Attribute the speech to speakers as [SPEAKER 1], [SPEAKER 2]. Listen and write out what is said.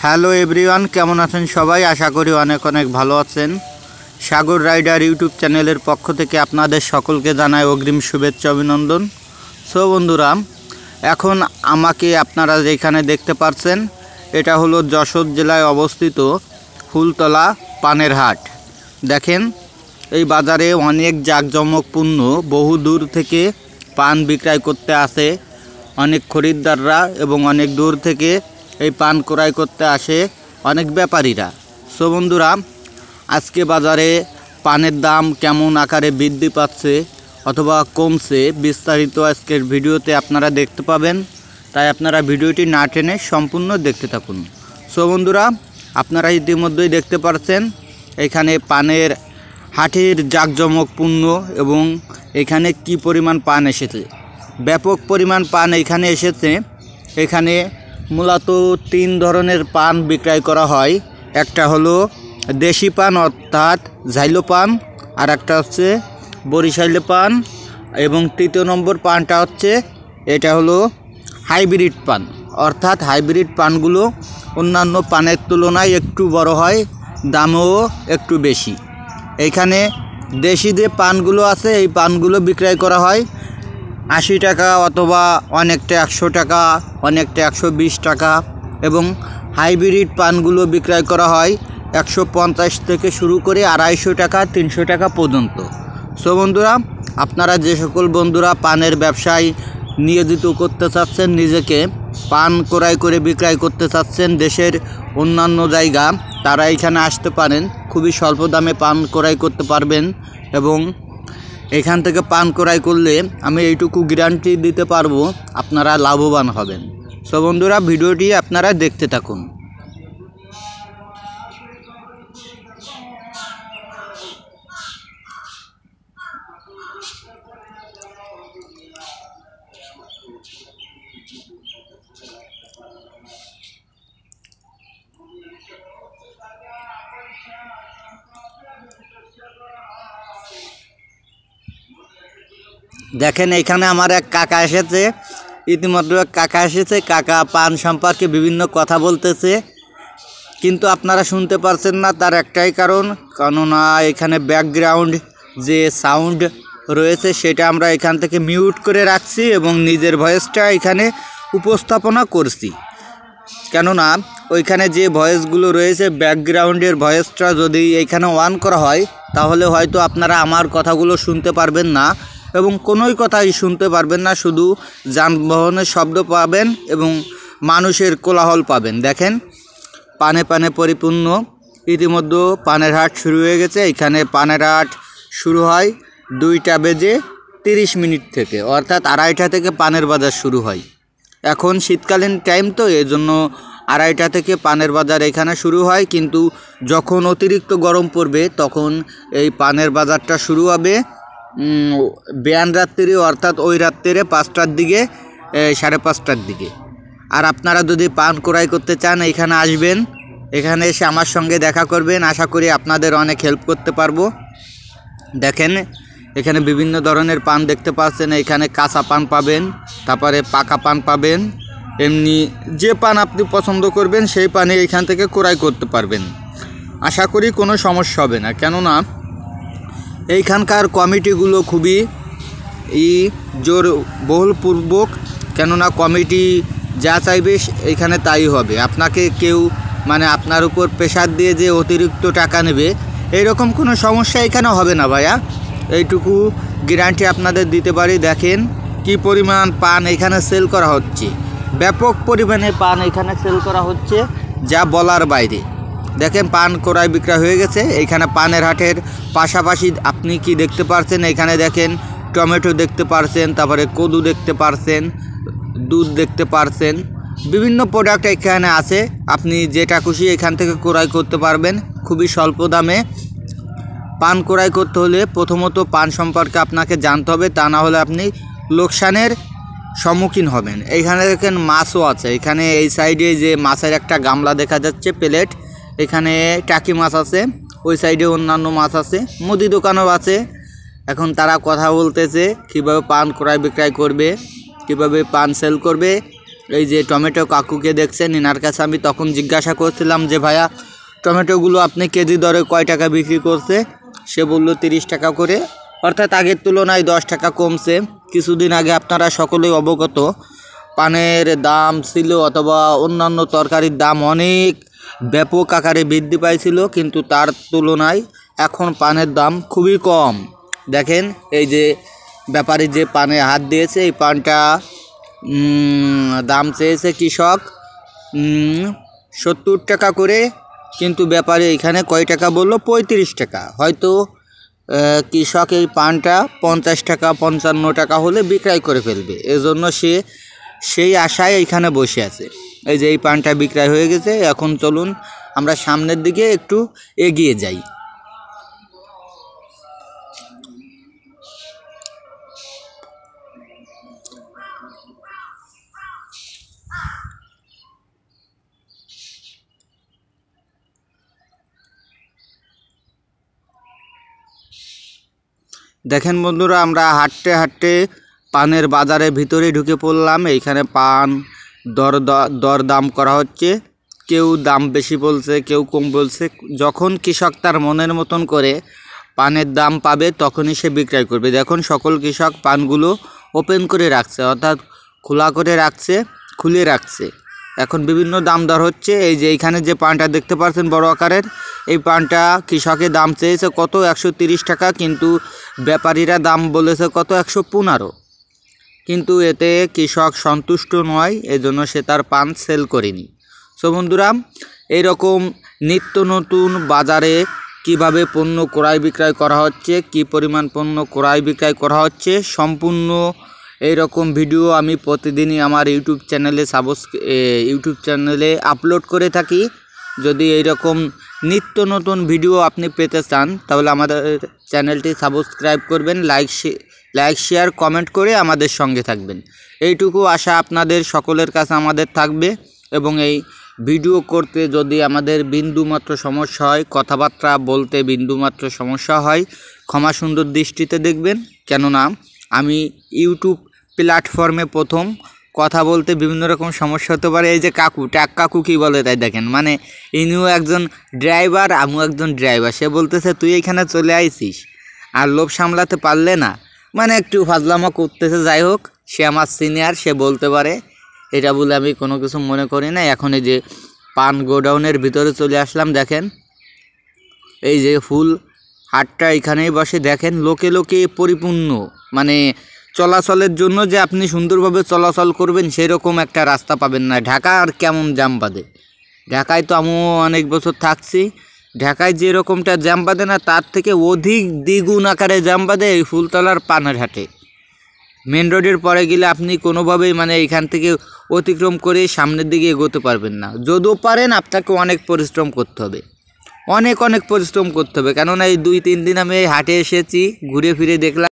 [SPEAKER 1] Hello everyone, কেমন আছেন সবাই? আশা করি অনেক অনেক ভালো আছেন। সাগর রাইডার ইউটিউব চ্যানেলের পক্ষ থেকে আপনাদের সকলকে জানাই অগ্রিম শুভেচ্ছা অভিনন্দন। সো বন্ধুরা, এখন আমাকে আপনারা যেখানে দেখতে পাচ্ছেন এটা হলো যশোর জেলায় অবস্থিত ফুলতলা পানের হাট। দেখেন, এই বাজারে অনেক জাঁকজমকপূর্ণ বহু দূর থেকে পান বিক্রয় করতে আসে অনেক খরিদ্দাররা, এবং অনেক দূর থেকে এই পান ক্রয় করতে আসে অনেক ব্যাপারীরা। সো বন্ধুরা, আজকে বাজারে পানের দাম কেমন আকারে বৃদ্ধি পাচ্ছে অথবা কমছে, বিস্তারিত আজকের ভিডিওতে আপনারা দেখতে পাবেন। তাই আপনারা ভিডিওটি না টেনে সম্পূর্ণ দেখতে থাকুন। সো বন্ধুরা, আপনারা ইতিমধ্যেই দেখতে পাচ্ছেন এখানে পানের হাটের জাঁকজমকপূর্ণ, এবং এখানে কি পরিমাণ পান এসেছে। ব্যাপক পরিমাণ পান এখানে এসেছে। এখানে মূলত 3 ধরনের পান বিক্রয় করা হয়। একটা হলো দেশি পান অর্থাৎ ঝাইলো পান, আর একটা হচ্ছে বরিশাইলে পান, এবং তৃতীয় নম্বর পানটা হচ্ছে এটা হলো হাইব্রিড পান। অর্থাৎ হাইব্রিড পানগুলো অন্যান্য পানের তুলনায় একটু বড় হয়, দামও একটু বেশি। এইখানে দেশি যে পানগুলো আছে এই পানগুলো বিক্রয় করা হয় 80 টাকা, অথবা অনেকটা 100 টাকা, অনেকটা 120 টাকা, এবং হাইব্রিড পানগুলো বিক্রয় করা হয় 150 থেকে শুরু করে 250 টাকা, 300 টাকা পর্যন্ত। সো বন্ধুরা, আপনারা যে সকল বন্ধুরা পানের ব্যবসায় নিয়োজিত করতে চাচ্ছেন, নিজেকে পান ক্রয় করে বিক্রয় করতে চাচ্ছেন দেশের অন্যান্য জায়গা, তারা এখানে আসতে পারেন। খুবই স্বল্প দামে পান ক্রয় করতে পারবেন, এবং এখান থেকে পান ক্রয় করলে আমি এইটুকু গ্যারান্টি দিতে পারবো আপনারা লাভবান হবেন। সো বন্ধুরা, ভিডিওটি আপনারা দেখতে থাকুন। দেখেন, এখানে আমার এক কাকা এসেছে, ইতিমধ্যে এক কাকা এসেছে। কাকা পান সম্পর্কে বিভিন্ন কথা বলতেছে, কিন্তু আপনারা শুনতে পারছেন না। তার একটাই কারণ, কেননা এখানে ব্যাকগ্রাউন্ড যে সাউন্ড রয়েছে সেটা আমরা এখান থেকে মিউট করে রাখছি, এবং নিজের ভয়েসটা এখানে উপস্থাপনা করছি। কেননা ওইখানে যে ভয়েসগুলো রয়েছে, ব্যাকগ্রাউন্ডের ভয়েসটা যদি এখানে অন করা হয়, তাহলে হয়তো আপনারা আমার কথাগুলো শুনতে পারবেন না, এবং কোনোই কথাই শুনতে পারবেন না। শুধু যানবাহনের শব্দ পাবেন এবং মানুষের কোলাহল পাবেন। দেখেন, পানে পানে পরিপূর্ণ। ইতিমধ্যে পানের হাট শুরু হয়ে গেছে। এখানে পানের হাট শুরু হয় 2:30 থেকে, অর্থাৎ 2:30 থেকে পানের বাজার শুরু হয়। এখন শীতকালীন টাইম, তো এজন্য 2:30 থেকে পানের বাজার এখানে শুরু হয়। কিন্তু যখন অতিরিক্ত গরম পড়বে তখন এই পানের বাজারটা শুরু হবে বিয়ান রাত্রি, অর্থাৎ ওই রাত্রে 5টার দিকে, 5:30টার দিকে। আর আপনারা যদি পান ক্রয় করতে চান এখানে আসবেন, এখানে এসে আমার সঙ্গে দেখা করবেন। আশা করি আপনাদের অনেক হেল্প করতে পারবো। দেখেন, এখানে বিভিন্ন ধরনের পান দেখতে পাচ্ছেন। এখানে কাঁচা পান পাবেন, তারপরে পাকা পান পাবেন। এমনি যে পান আপনি পছন্দ করবেন সেই পানে এখান থেকে ক্রয় করতে পারবেন। আশা করি কোনো সমস্যা হবে না, কেননা এইখানকার কমিটিগুলো খুবই জোর বহুলপূর্বক। কেননা কমিটি যা চাইবে এখানে তাই হবে। আপনাকে কেউ আপনার উপর প্রেশার দিয়ে যে অতিরিক্ত টাকা নেবে, এইরকম কোনো সমস্যা এখানে হবে না ভাইয়া, এইটুকু গ্যারান্টি আপনাদের দিতে পারি। দেখেন কি পরিমাণ পান এখানে সেল করা হচ্ছে, ব্যাপক পরিমাণে পান এখানে সেল করা হচ্ছে, যা বলার বাইরে। দেখেন, পান ক্রয় বিক্রয় হয়ে গেছে। এইখানে পানের হাটের পাশাপাশি আপনি কি দেখতে পারছেন, এখানে দেখেন টমেটো দেখতে পারছেন, তারপরে কদু দেখতে পারছেন, দুধ দেখতে পারছেন, বিভিন্ন প্রোডাক্ট এখানে আছে। আপনি যেটা খুশি এখান থেকে ক্রয় করতে পারবেন খুবই স্বল্প দামে। পান ক্রয় করতে হলে প্রথমত পান সম্পর্কে আপনাকে জানতে হবে, তা না হলে আপনি লোকসানের সম্মুখীন হবেন। এইখানে দেখেন মাছও আছে। এখানে এই সাইডে যে মাছের একটা গামলা দেখা যাচ্ছে, প্লেট, এখানে টাকি মাছ আছে। ওই সাইডে অন্যান্য মাছ আছে, মুদি দোকানও আছে। এখন তারা কথা বলতেছে কীভাবে পান ক্রয় বিক্রয় করবে, কীভাবে পান সেল করবে, এই যে টমেটো কাকুকে দেখছেন, এনার কাছে আমি তখন জিজ্ঞাসা করছিলাম যে ভাইয়া টমেটোগুলো আপনি কেজি দরে কয় টাকা বিক্রি করছে? সে বলল 30 টাকা করে, অর্থাৎ আগের তুলনায় 10 টাকা কমছে। কিছুদিন আগে আপনারা সকলেই অবগত, পানের দাম ছিল অথবা অন্যান্য তরকারির দাম অনেক ব্যাপক আকারে বৃদ্ধি পাইছিল, কিন্তু তার তুলনায় এখন পানের দাম খুবই কম। দেখেন এই যে ব্যাপারী যে পানে হাত দিয়েছে, এই পানটা দাম চেয়েছে কৃষক 70 টাকা করে, কিন্তু ব্যাপারী এখানে কয় টাকা বললো? 35 টাকা। হয়তো কৃষক এই পানটা 50 টাকা 55 টাকা হলে বিক্রয় করে ফেলবে, এজন্য সে সেই আশায় এইখানে বসে আছে। এই যে এই পানটা বিক্রয় হয়ে গেছে। এখন চলুন আমরা সামনের দিকে একটু এগিয়ে যাই। দেখেন বন্ধুরা, আমরা হাঁটতে হাঁটতে পানের বাজারের ভিতরে ঢুকে পড়লাম। এইখানে পান দরদাম করা হচ্ছে, কেউ দাম বেশি বলছে, কেউ কম বলছে। যখন কৃষক তার মনের মতন করে পানের দাম পাবে তখনই সে বিক্রয় করবে। দেখুন সকল কৃষক পানগুলো ওপেন করে রাখছে, অর্থাৎ খোলা করে রাখছে, খুলে রাখছে। এখন বিভিন্ন দাম দর হচ্ছে। এই যে এইখানে যে পানটা দেখতে পাচ্ছেন বড় আকারের, এই পানটা কৃষকের দাম চেয়েছে কত? 130 টাকা, কিন্তু ব্যাপারীরা দাম বলেছে কত? 115। কিন্তু এতে কৃষক সন্তুষ্ট নয়, এজন্য সে তার পান সেল করেনি। সো বন্ধুরা, এইরকম নিত্য নতুন বাজারে কিভাবে পণ্য ক্রয় বিক্রয় করা হচ্ছে, কি পরিমাণ পণ্য ক্রয় বিক্রয় করা হচ্ছে, সম্পূর্ণ এইরকম ভিডিও আমি প্রতিদিনই আমার ইউটিউব চ্যানেলে আপলোড করে থাকি। যদি এইরকম নিত্য নতুন ভিডিও আপনি পেতে চান তাহলে আমাদের চ্যানেলটি সাবস্ক্রাইব করবেন, লাইক শেয়ার কমেন্ট করে আমাদের সঙ্গে থাকবেন। এইটুকু আশা আপনাদের সকলের কাছে আমাদের থাকবে। এবং এই ভিডিও করতে যদি আমাদের বিন্দুমাত্র সমস্যা হয়, কথাবার্তা বলতে বিন্দুমাত্র সমস্যা হয়, ক্ষমা সুন্দর দৃষ্টিতে দেখবেন। কেননা আমি ইউটিউব প্ল্যাটফর্মে প্রথম, কথা বলতে বিভিন্ন রকম সমস্যা হতে পারে। এই যে কাকু কী বলে তাই দেখেন, মানে ইনিও একজন ড্রাইভার, আমিও একজন ড্রাইভার। সে বলতেছে তুই এখানে চলে আইছিস আর লোভ সামলাতে পারলে না, মানে একটু ফাজলামো করতেছে। যাই হোক, সে আমার সিনিয়র, সে বলতে পারে, এটা বলে আমি কোনো কিছু মনে করি না। এখন এই যে পান গোডাউনের ভিতরে চলে আসলাম। দেখেন এই যে ফুল হাটটা এখানেই বসে। দেখেন লোকে লোকে পরিপূর্ণ, মানে চলাচলের জন্য যে আপনি সুন্দরভাবে চলাচল করবেন সেরকম একটা রাস্তা পাবেন না। ঢাকা আর কেমন জ্যাম বাঁধে, ঢাকায় তো আমিও অনেক বছর থাকছি। ঢাকায় যেরকমটা জ্যাম বাঁধে না, তার থেকে অধিক দ্বিগুণ আকারে জ্যাম বাঁধে এই ফুলতলার পানের হাটে। মেন রোডের পরে গেলে আপনি কোনোভাবেই মানে এখান থেকে অতিক্রম করে সামনের দিকে এগোতে পারবেন না। যদিও পারেন, আপনাকে অনেক পরিশ্রম করতে হবে, অনেক পরিশ্রম করতে হবে। কেননা এই 2-3 দিন আমি এই হাটে এসেছি, ঘুরে ফিরে দেখলাম।